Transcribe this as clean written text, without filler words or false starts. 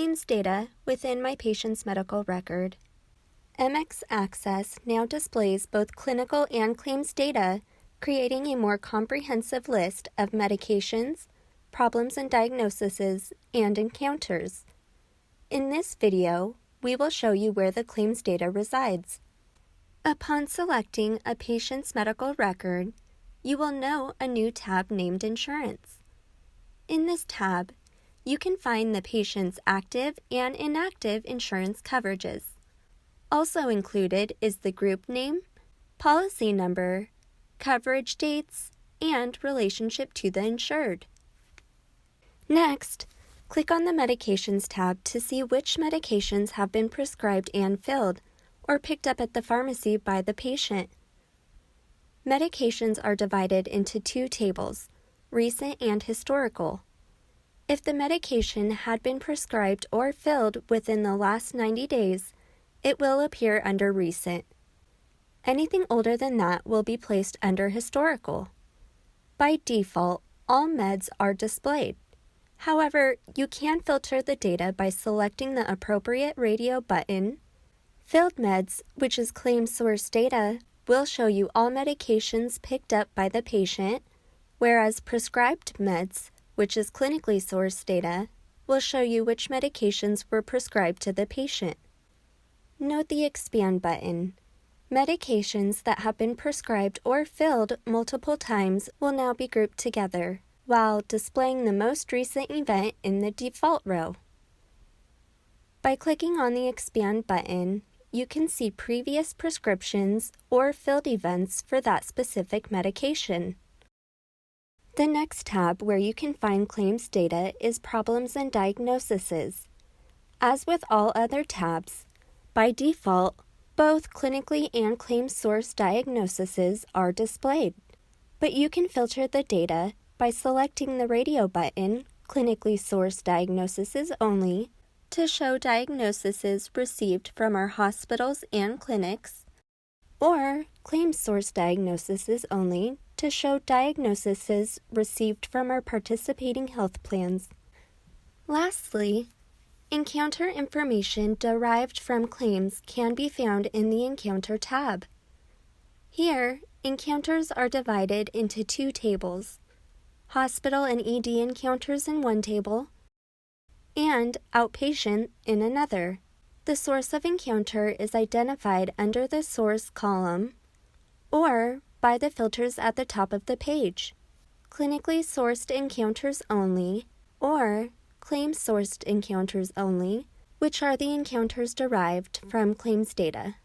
claims data within my patient's medical record. MX Access now displays both clinical and claims data, creating a more comprehensive list of medications, problems and diagnoses, and encounters. In this video, we will show you where the claims data resides. Upon selecting a patient's medical record, you will know a new tab named Insurance. In this tab, you can find the patient's active and inactive insurance coverages. Also included is the group name, policy number, coverage dates, and relationship to the insured. Next, click on the Medications tab to see which medications have been prescribed and filled or picked up at the pharmacy by the patient. Medications are divided into two tables, recent and historical. If the medication had been prescribed or filled within the last 90 days, it will appear under recent. Anything older than that will be placed under historical. By default, all meds are displayed. However, you can filter the data by selecting the appropriate radio button. Filled meds, which is claims source data, will show you all medications picked up by the patient, whereas prescribed meds, which is clinically sourced data, will show you which medications were prescribed to the patient. Note the Expand button. Medications that have been prescribed or filled multiple times will now be grouped together, while displaying the most recent event in the default row. By clicking on the Expand button, you can see previous prescriptions or filled events for that specific medication. The next tab where you can find claims data is Problems and Diagnoses. As with all other tabs, by default, both clinically and claims source diagnoses are displayed, but you can filter the data by selecting the radio button, Clinically Sourced Diagnoses Only, to show diagnoses received from our hospitals and clinics, or Claims Source Diagnoses Only to show diagnoses received from our participating health plans. Lastly, encounter information derived from claims can be found in the Encounter tab. Here, encounters are divided into two tables, hospital and ED encounters in one table, and outpatient in another. The source of encounter is identified under the Source column or by the filters at the top of the page, Clinically Sourced Encounters Only or Claims Sourced Encounters Only, which are the encounters derived from claims data.